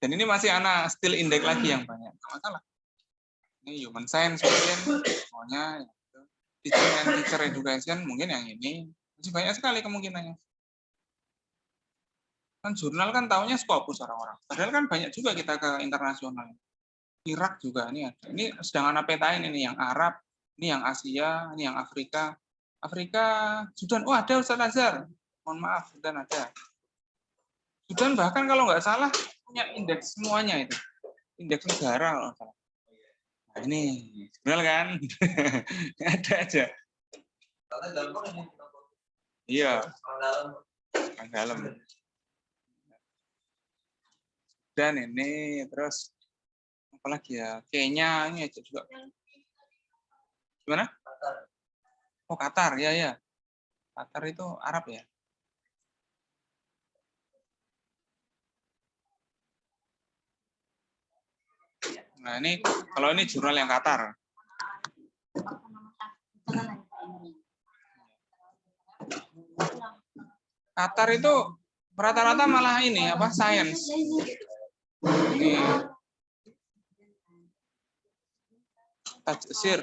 Dan ini masih anak still index lagi yang banyak. Nggak masalah. Ini human science mungkin. Maunya teaching and teacher education mungkin yang ini. Masih banyak sekali kemungkinannya. Kan jurnal kan taunya Scopus orang-orang. Padahal kan banyak juga kita ke internasional. Irak juga ini ada. Ini sedang anak petain ini yang Arab, ini yang Asia, ini yang Afrika. Afrika, Sudan. Oh ada Ustaz Azhar. Mohon maaf, Sudan ada. Sudan bahkan kalau nggak salah punya indeks semuanya itu. Indeks negara kalau nggak salah. Nah, ini jurnal kan. Ada aja. Iya. Orang dalam. Dan ini terus apalagi ya, Kenya ini aja juga. Gimana? Oh Qatar, ya. Qatar itu Arab ya. Nah ini kalau ini jurnal yang Qatar. Qatar itu rata-rata malah ini apa? Science. Ini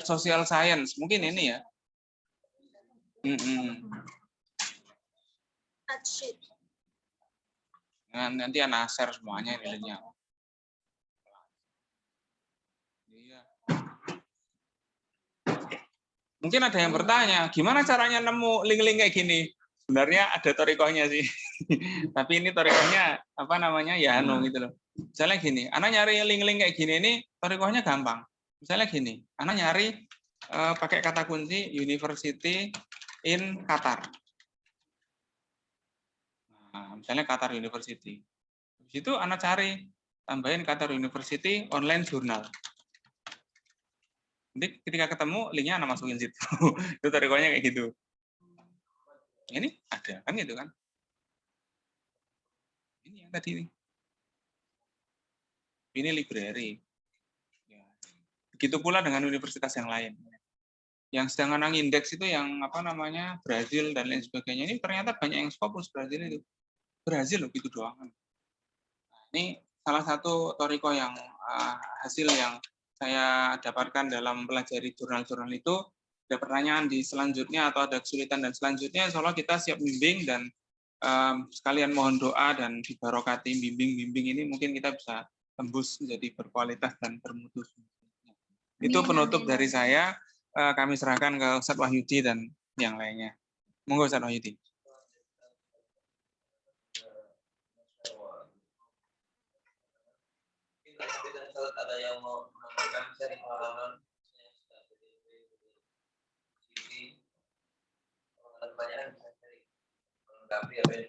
social science mungkin ini ya. Touch sheet. Nanti anak share semuanya linknya. Iya. Mungkin ada yang bertanya, gimana caranya nemu link-link kayak gini? Sebenarnya ada torikohnya sih. Tapi ini torikohnya apa namanya ya anu gitu loh. Misalnya gini, anak nyari link-link kayak gini ini torikohnya gampang. Misalnya gini, anak nyari pakai kata kunci University in Qatar. Nah, misalnya Qatar University. Di situ anak cari, tambahin Qatar University online jurnal. Nanti ketika ketemu, linknya anak masukin situ. Itu torikohnya kayak gitu. Ini ada kan gitu kan? Ini yang tadi nih. Ini library. Ya. Begitu pula dengan universitas yang lain. Yang sedang anak indeks itu yang apa namanya Brazil dan lain sebagainya. Ini ternyata banyak yang Scopus Brazil itu. Brazil loh gitu doang. Nah, ini salah satu toriko yang hasil yang saya dapatkan dalam pelajari jurnal-jurnal itu. Ada pertanyaan di selanjutnya atau ada kesulitan dan selanjutnya, insya Allah kita siap bimbing dan sekalian mohon doa dan dibarokati bimbing-bimbing ini mungkin kita bisa tembus menjadi berkualitas dan bermutu. Itu penutup dari saya. Kami serahkan ke Ustadz Wahyudi dan yang lainnya. Monggo Ustadz Wahyudi. Ada yang mau menambahkan sharing pengalaman pertanyaan bisa sharing melengkapi apa yang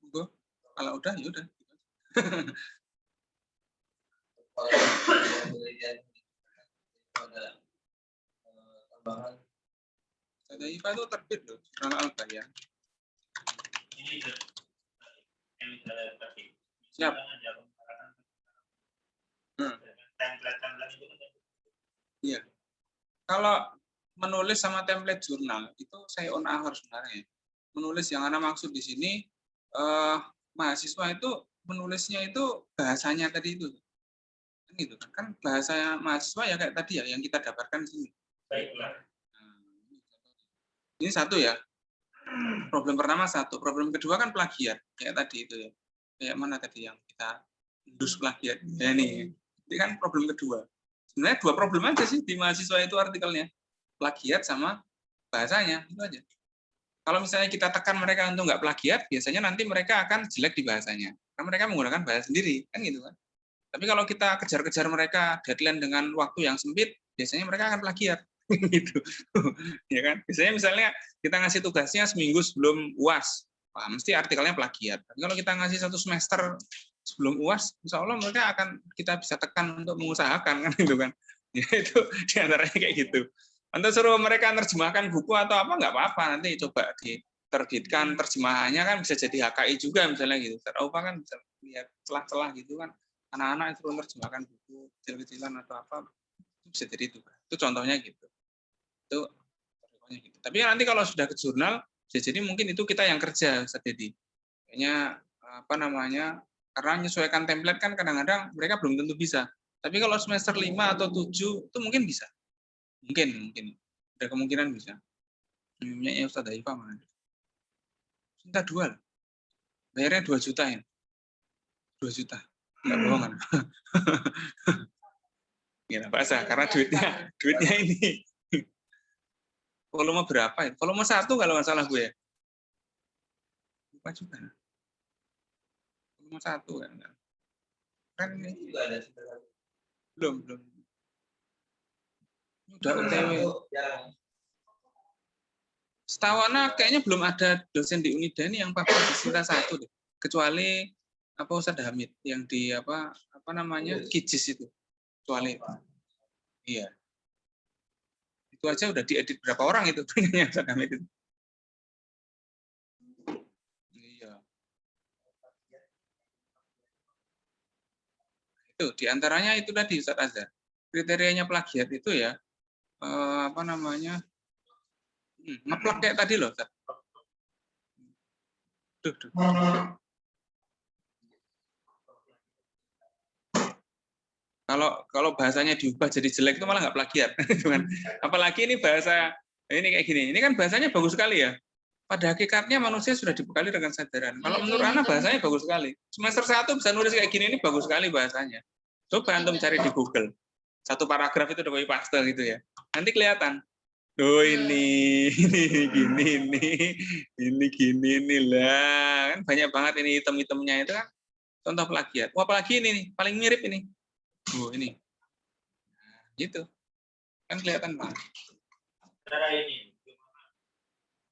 Monggo. Kalau udah ya udah. ada tambahan. Ada IPA itu terbit loh, jurnal Al-Bayan. Ini yang tadi. Siap. Template-template itu kan. Iya. Kalau menulis sama template jurnal itu saya on akhir sebenarnya. Menulis yang anak maksud di sini mahasiswa itu menulisnya itu bahasanya tadi itu. Kan gitu kan. Kan bahasa mahasiswa ya kayak tadi ya yang kita dapatkan di sini. Baiklah. Ini satu ya. Problem pertama satu. Problem kedua kan plagiat kayak tadi itu ya. Kayak mana tadi yang kita indus plagiat. Ya ini kan problem kedua. Sebenarnya dua problem aja sih di mahasiswa itu artikelnya. Plagiat sama bahasanya, itu aja. Kalau misalnya kita tekan mereka untuk nggak plagiat, biasanya nanti mereka akan jelek di bahasanya. Karena mereka menggunakan bahasa sendiri, kan gitu kan. Tapi kalau kita kejar-kejar mereka deadline dengan waktu yang sempit, biasanya mereka akan plagiat. Gitu. Ya kan? Biasanya misalnya kita ngasih tugasnya seminggu sebelum UAS, wah, mesti artikelnya plagiat. Tapi kalau kita ngasih 1 semester sebelum UAS, insya Allah mereka akan kita bisa tekan untuk mengusahakan kan gitu kan. Ya, itu diantaranya kayak gitu. Untuk suruh mereka terjemahkan buku atau apa nggak apa-apa, nanti coba diterbitkan terjemahannya kan bisa jadi HKI juga misalnya gitu. Apa kan bisa lihat celah-celah gitu kan. Anak-anak suruh terjemahkan buku kecil-kecilan atau apa bisa jadi itu. Itu contohnya gitu. Itu gitu. Tapi nanti kalau sudah ke jurnal, jadi mungkin itu kita yang kerja, Ustaz Dedi. Kayaknya apa namanya? Karena menyesuaikan template kan kadang-kadang mereka belum tentu bisa. Tapi kalau semester 5 atau 7 itu mungkin bisa. Mungkin ada kemungkinan bisa. Minumnya Ustaz Daifah mana? Minta 2 lah. Bayarnya 2 juta ya. 2 juta. Enggak bohong kan? Ya, bahasa karena duitnya ini. Volume berapa ya? Volume 1 kalau nggak salah gue ya. Lupa juga. Volume 1 kan. Kan ini belum. Udah UTW. Setahu anak kayaknya belum ada dosen di Unida ini yang publish Sinta 1 deh. Kecuali apa Ustadz Hamid yang di apa namanya Kijis itu. Kecuali iya. Itu aja udah diedit berapa orang itu punyanya Ustadz Hamid itu. Iya. Itu diantaranya itu tadi Ustadz Azhar. Kriterianya plagiat itu ya apa namanya ngeplak kayak tadi loh. Duh. Kalau bahasanya diubah jadi jelek itu malah nggak plagiat. Apalagi ini bahasa ini kayak gini. Ini kan bahasanya bagus sekali ya. Pada hakikatnya manusia sudah dibekali dengan kesadaran. Kalau menurut Ana bahasanya bagus sekali. Semester 1 bisa nulis kayak gini, ini bagus sekali bahasanya. Coba antum cari di Google. Satu paragraf itu udah copy paste gitu ya. Nanti kelihatan. Oh ini gini lah. Kan banyak banget ini item-itemnya itu kan. Contoh plagiat. Wah, apalagi ini nih, paling mirip ini. Oh, ini. Gitu. Kan kelihatan banget. Cara ini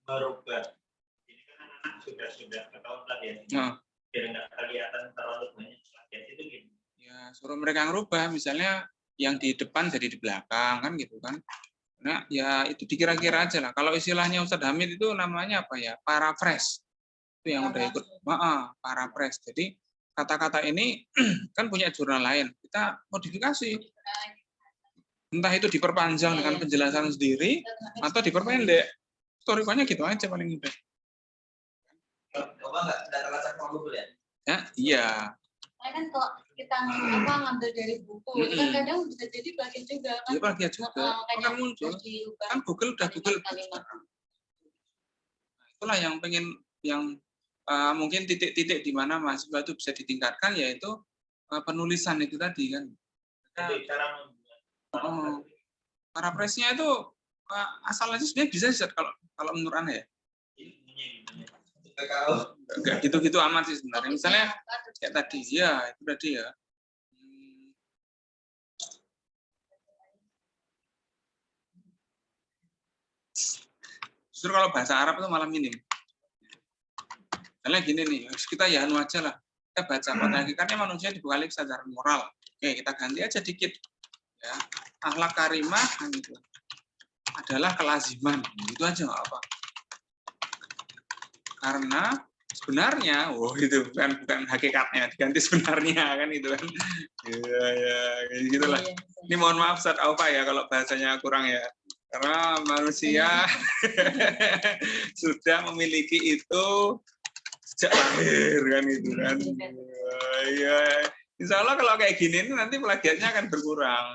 merubah. Ini kan anak-anak sudah ketahuan plagiat. Biar nggak kelihatan terlalu banyak plagiat itu gini. Ya, suruh mereka ngerubah, misalnya yang di depan jadi di belakang kan gitu kan. Nah, ya itu dikira-kira aja lah. Kalau istilahnya Ustadz Hamid itu namanya apa ya? Paraphrase. Itu yang udah ikut. Paraphrase. Jadi kata-kata ini kan punya jurnal lain. Kita modifikasi. Entah itu diperpanjang dengan penjelasan sendiri atau diperpendek. Storikanya gitu aja paling mudah. Coba nggak terlacak sama Google ya? Ya, iya. Kan kalau kita ngambil dari buku, itu kan kadang bisa jadi plagiat juga kan. Iya, plagiat juga. Akan muncul. Kan Google udah Google. Itulah yang pengen mungkin titik-titik di mana mahasiswa itu bisa ditingkatkan, yaitu penulisan itu tadi kan. Cara Paraphrase-nya itu asal aja sebenarnya bisa sih kalau menurut Anda ya. Enggak gitu-gitu amat sih sebenarnya. Misalnya kayak tadi, ya itu tadi ya. Justru kalau bahasa Arab itu malah minim. Misalnya gini nih, kita ya anu aja lah. Kita baca pada hakikatnya manusia dibekali kesadaran moral. Oke, kita ganti aja dikit. Ya, akhlak karimah gitu. Adalah kelaziman. Itu aja nggak apa. Karena sebenarnya, itu bukan hakikatnya, diganti sebenarnya kan itu kan. Ya, gitulah. Ini mohon maaf Ustaz Aufa ya kalau bahasanya kurang ya. Karena manusia sudah memiliki itu sejak lahir kan itu kan. Ya, insya Allah kalau kayak gini nanti plagiatnya akan berkurang.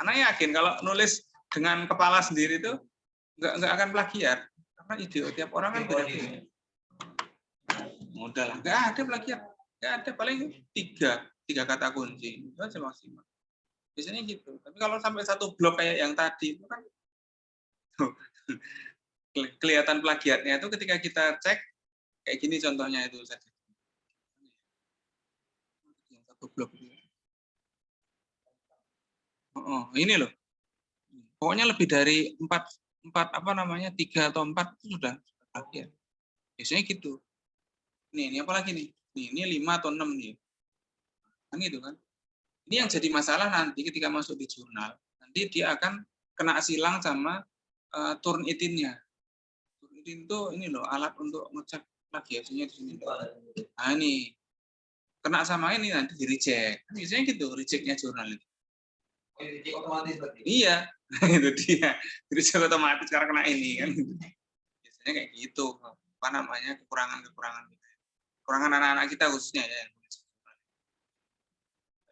Anak yakin kalau nulis dengan kepala sendiri itu nggak akan plagiat. Karena ide tiap orang kan beda-beda. Modal lah, nggak ada plagiat, nggak ada, paling tiga kata kunci itu aja maksimal. Biasanya gitu. Tapi kalau sampai satu blok kayak yang tadi itu kan kelihatan plagiatnya itu ketika kita cek kayak gini contohnya itu tadi. Satu blok. Ini loh. Pokoknya lebih dari 3 atau 4 itu sudah plagiat. Biasanya gitu. Ini apa lagi nih? Ini 5 atau 6 nih. Kan gitu kan. Ini yang jadi masalah nanti ketika masuk di jurnal. Nanti dia akan kena silang sama Turnitin-nya. Turnitin itu ini loh, alat untuk ngecek plagiasinya di sini. Nah ini. Kena sama ini nanti di reject. Kan biasanya gitu, reject-nya jurnal itu. Reject otomatis berarti. Iya, itu dia. Reject otomatis karena kena ini kan. Biasanya kayak gitu. Apa namanya? Kekurangan anak-anak kita khususnya ya.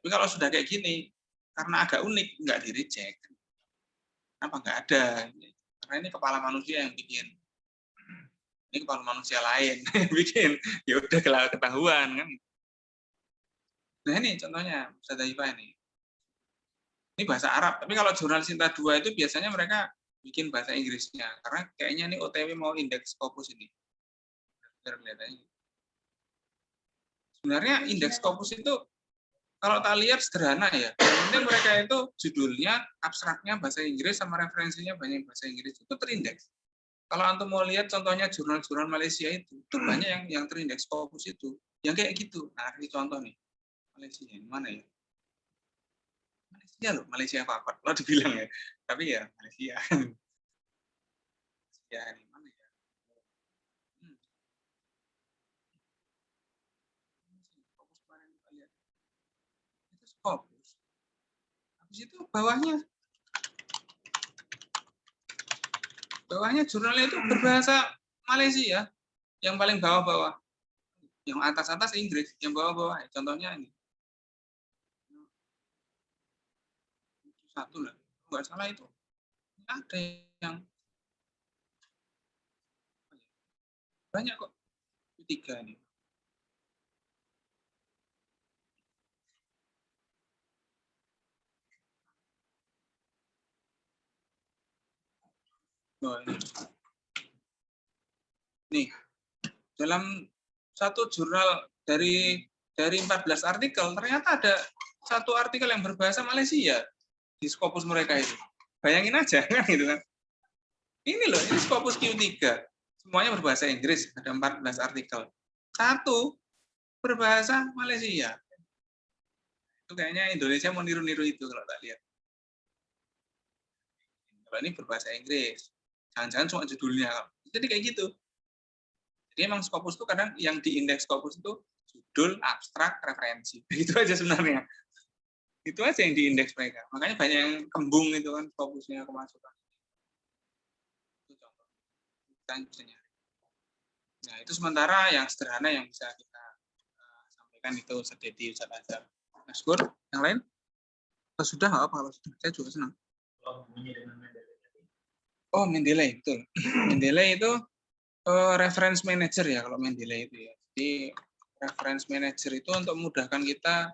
Tapi kalau sudah kayak gini, karena agak unik, nggak di-reject. Kenapa nggak ada? Karena ini kepala manusia yang bikin. Ini kepala manusia lain yang bikin. Ya udah ketahuan kan. Nah ini contohnya, Ustaz Haifah ini. Ini bahasa Arab. Tapi kalau jurnal Sinta 2 itu biasanya mereka bikin bahasa Inggrisnya. Karena kayaknya ini OTW mau indeks Scopus ini. Sebenarnya indeks Scopus itu kalau tak lihat sederhana ya. Yang penting mereka itu judulnya, abstraknya bahasa Inggris sama referensinya banyak bahasa Inggris itu terindeks. Kalau antum mau lihat contohnya jurnal-jurnal Malaysia itu banyak yang terindeks Scopus itu. Yang kayak gitu. Nah, ini contoh nih. Malaysia ini mana ya? Malaysia loh, Malaysia apa? Kalau dibilang ya. Tapi ya Malaysia. Ya ini mana ya? Scopus. Habis itu bawahnya jurnalnya itu berbahasa Malaysia, yang paling bawah-bawah. Yang atas-atas Inggris, yang bawah-bawah. Contohnya ini. satu lah, nggak salah itu ada yang banyak kok tiga nih. Oh, ini. Nih, dalam satu jurnal dari 14 artikel ternyata ada satu artikel yang berbahasa Malaysia di Scopus mereka itu. Bayangin aja kan gitu kan. Ini loh, ini Scopus Q3. Semuanya berbahasa Inggris, ada 14 artikel. Satu berbahasa Malaysia. Itu kayaknya Indonesia mau niru-niru itu kalau tak lihat. Kalau ini berbahasa Inggris. Jangan-jangan cuma judulnya. Jadi kayak gitu. Jadi emang Scopus itu kadang yang di indeks Scopus itu judul, abstrak, referensi. Itu aja sebenarnya. Itu aja yang di indeks mereka. Makanya banyak yang kembung itu kan Scopusnya kemasukan. Itu contoh. Kita bisa nyari. Nah, itu sementara yang sederhana yang bisa kita sampaikan itu Sededi, Ustaz Azhar. Mas Gur, yang lain? Kalau sudah nggak apa, kalau sudah. Saya juga senang. Oh, Mendeley, betul. Mendeley itu reference manager ya kalau Mendeley itu ya. Jadi reference manager itu untuk memudahkan kita,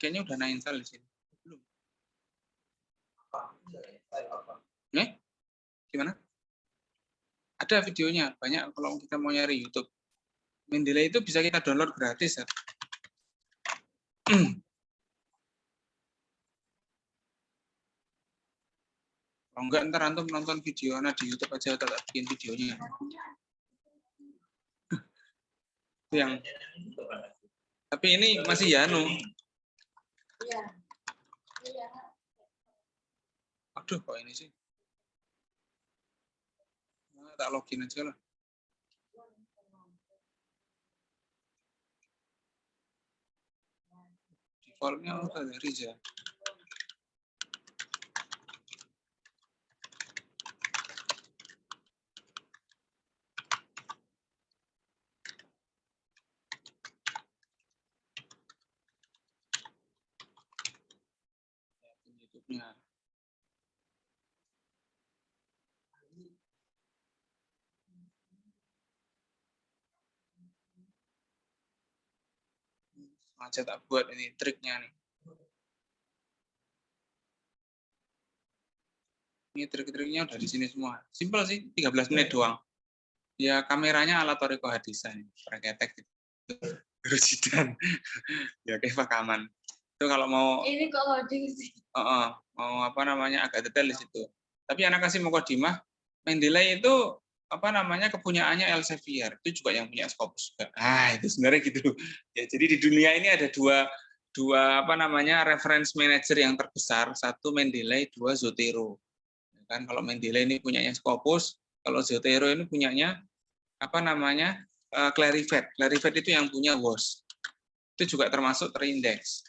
kayaknya udah install di sini. Belum. Gimana? Ada videonya, banyak kalau kita mau nyari YouTube. Mendeley itu bisa kita download gratis ya. Kalau enggak ntar antum nonton video di YouTube aja, tak bikin videonya. Yang tapi ini masih Yanu. Iya. Iya. Aduh, kok ini sih? Nah, tak login aja lah. Defaultnya udah dari Riza. YouTube-nya. Aja tak buat ini triknya nih. Ini trik-triknya udah di sini semua. Simpel sih, 13 menit doang. Ya kameranya ala Toriko Hadisa ini, Preketek gitu. Rusidan. Ya kayak Kaman. Itu kalau mau Ini kok loading sih. mau apa namanya agak detail di situ. Tapi anak kasih Mukodimah, Mendeley itu apa namanya kepunyaannya Elsevier, itu juga yang punya Scopus juga. Itu sebenarnya gitu. Ya, jadi di dunia ini ada dua apa namanya reference manager yang terbesar, satu Mendeley, dua Zotero. Kan kalau Mendeley ini punyanya Scopus, kalau Zotero ini punyanya apa namanya Clarivate. Clarivate itu yang punya WOS. Itu juga termasuk terindeks.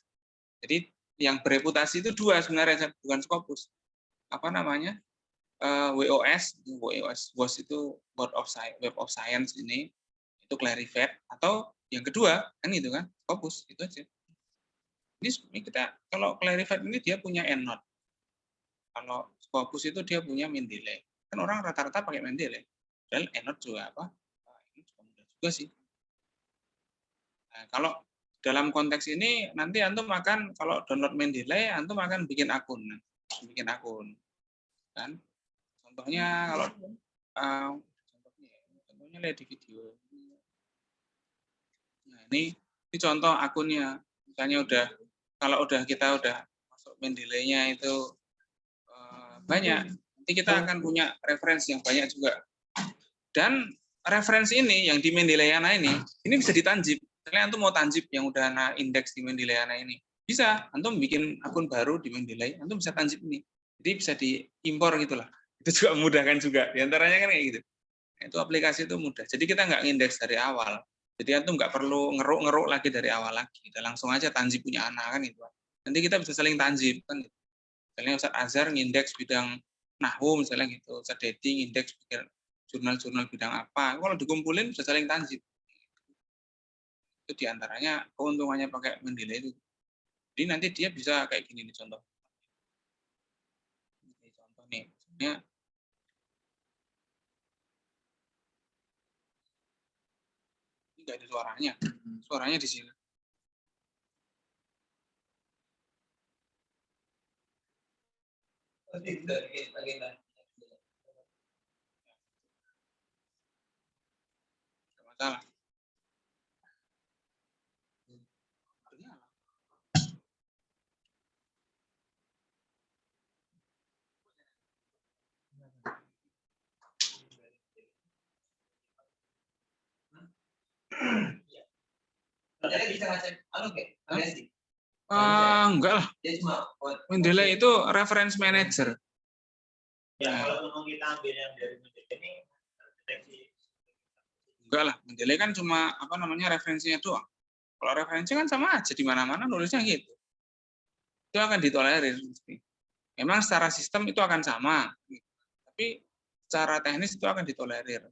Jadi yang bereputasi itu dua sebenarnya, bukan Scopus. Apa namanya? WOS, WOS itu Web of Science ini, itu Clarivate, atau yang kedua kan itu kan Scopus, itu aja. Ini kita kalau Clarivate ini dia punya EndNote. Kalau Scopus itu dia punya Mendeley. Kan orang rata-rata pakai Mendeley. Dan EndNote juga apa? Ini juga mudah juga sih. Nah, kalau dalam konteks ini nanti antum akan kalau download Mendeley, antum akan bikin akun, kan? Contohnya kalau contohnya lihat di video. Nah, ini contoh akunnya. Misalnya kalau kita udah masuk Mendeley-nya itu banyak, nanti kita akan punya referensi yang banyak juga. Dan referensi ini yang di Mendeleyana ini bisa ditanjib. Misalnya antum mau tanjib yang udah indeks di Mendeleyana ini, bisa. Antum bikin akun baru di Mendeley, antum bisa tanjib ini. Jadi bisa diimpor gitulah. Itu juga memudahkan juga. Di antaranya kan kayak gitu. Itu aplikasi itu mudah. Jadi kita nggak ngindeks dari awal. Jadi antum nggak perlu ngeruk lagi dari awal lagi. Kita langsung aja tanjib punya anak kan itu. Nanti kita bisa saling tanjib kan. Misalnya Ustaz Azhar ngindeks bidang nahwu misalnya gitu. Ustaz Dedi ngindeks jurnal-jurnal bidang apa. Kalau dikumpulin bisa saling tanjib. Itu diantaranya keuntungannya pakai Mendeley itu. Jadi nanti dia bisa kayak gini nih contoh. Nih, ya. Ini nggak ada suaranya. Suaranya di sini. Nggak masalah. Mendeley bisa ngecek kayak variasi. Enggak lah. Dia cuma Mendeley itu reference manager. Ya, kalau memang kita ambil yang dari Mendeley ini deteksi. Enggak lah, Mendeley kan cuma referensinya doang. Kalau referensi kan sama aja di mana-mana nulisnya gitu. Itu akan ditolerir. Memang secara sistem itu akan sama, tapi secara teknis itu akan ditolerir.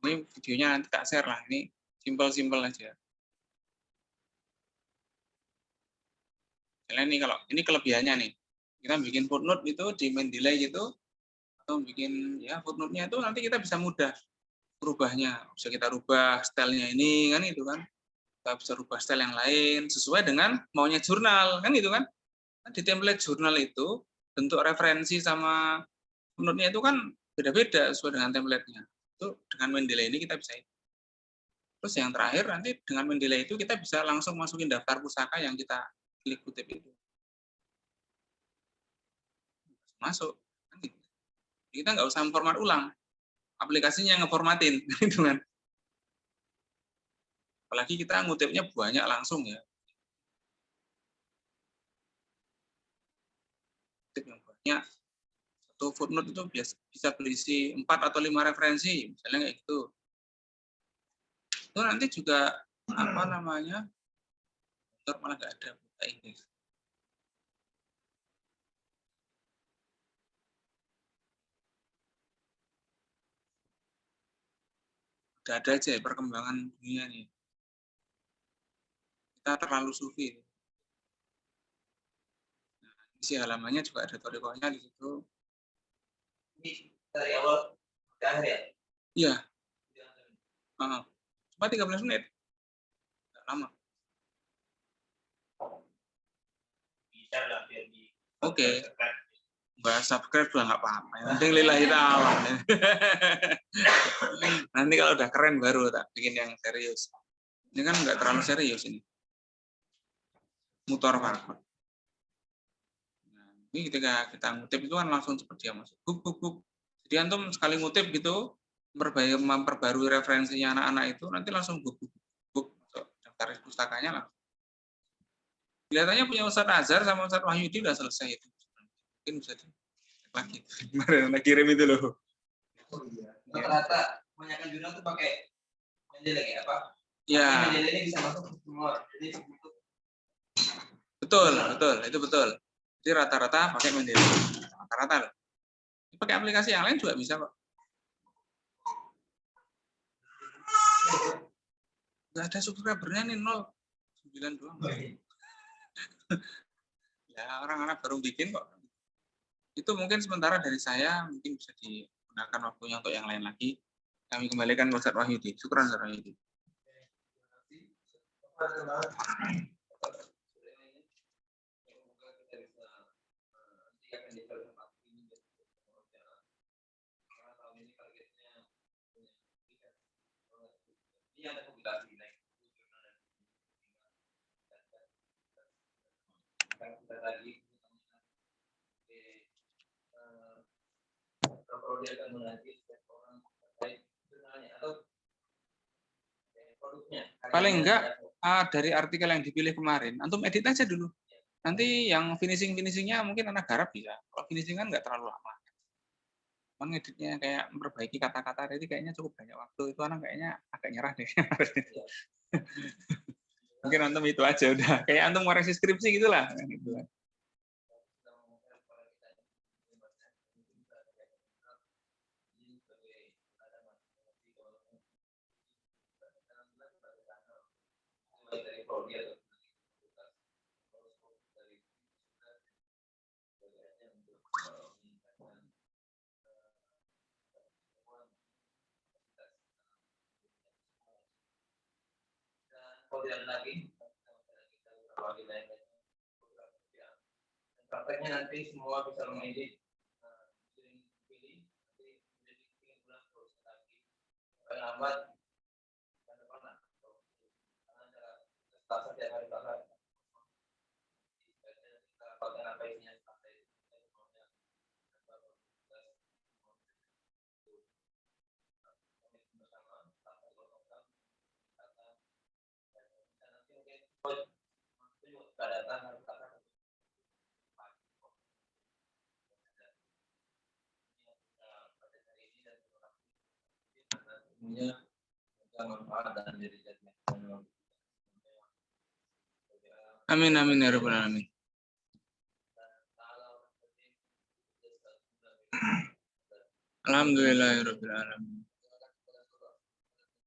Ini videonya nanti tak share lah. Ini simple-simple aja. Misalnya ini kalau ini kelebihannya nih, kita bikin footnote itu di Mendeley gitu, atau bikin ya footnote-nya itu nanti kita bisa mudah berubahnya. Bisa kita rubah stylenya ini kan itu kan. Kita bisa rubah style yang lain sesuai dengan maunya jurnal kan itu kan. Di template jurnal itu bentuk referensi sama footnote-nya itu kan beda-beda sesuai dengan template-nya. Itu dengan Mendeley ini kita bisa. Terus yang terakhir nanti dengan Mendeley itu kita bisa langsung masukin daftar pusaka yang kita klik kutip itu. Masuk. Kita nggak usah format ulang. Aplikasinya yang ngeformatin. Gitu kan. Apalagi kita ngutipnya banyak langsung ya. Kutip yang banyak. Satu footnote itu bisa berisi 4 atau 5 referensi. Misalnya kayak gitu. Itu nanti juga malah nggak ada buka Inggris. Udah ada aja perkembangan dunia nih. Kita terlalu sufi. Nah, isi halamannya juga ada torikohnya di situ. Ini dari awal ke akhir ya? Iya. Cuma 13 menit. Nggak lama. Bisa lah biar di. Oke. Bahas subscribe juga nggak apa-apa. Yang penting lillahi ta'ala. Nanti kalau udah keren baru tak bikin yang serius. Ini kan nggak terlalu serius ini. Mutor barcode. Nah, ini ketika kita ngutip itu kan langsung seperti dia masuk. Buk. Jadi antum sekali ngutip gitu, memperbarui referensinya anak-anak itu, nanti langsung buk. Daftar pustakanya lah. Kelihatannya punya Ustadz Azhar sama Ustadz Wahyudi udah selesai itu. Mungkin bisa lagi. Kemarin anak kirim itu loh. Oh iya. Rata-rata kebanyakan jurnal tuh pakai Mendeley kayak apa? Ya. Mendeley ini bisa masuk semua. Jadi Betul, itu betul. Jadi rata-rata pakai Mendeley. Rata-rata loh. Pakai aplikasi yang lain juga bisa kok. Nggak ada subscribernya nih 0,9 doang. Ya orang-orang baru bikin kok. Itu mungkin sementara dari saya, mungkin bisa digunakan waktunya untuk yang lain lagi. Kami kembalikan ke Ustadz Wahyudi. Syukran Ustadz Wahyudi. Paling enggak dari artikel yang dipilih kemarin, antum edit aja dulu. Nanti yang finishingnya mungkin anak garap bisa. Kalau finishing kan nggak terlalu lama. Mengeditnya kayak memperbaiki kata-kata tadi kayaknya cukup banyak waktu. Itu anak kayaknya agak nyerah deh. Mungkin antum itu aja udah. Kayak antum ngoreksi skripsi gitulah. Gitu. kalau tidak ada lagi prakteknya nanti semua bisa mengedit pilih nanti jadi 3 bulan terus lagi lambat dan depan karena cara setiap hari bakar kita pakai apa isinya sampai punya manfaat dan jadi Amin amin ya rabbal alamin. Alhamdulillahirabbil alamin.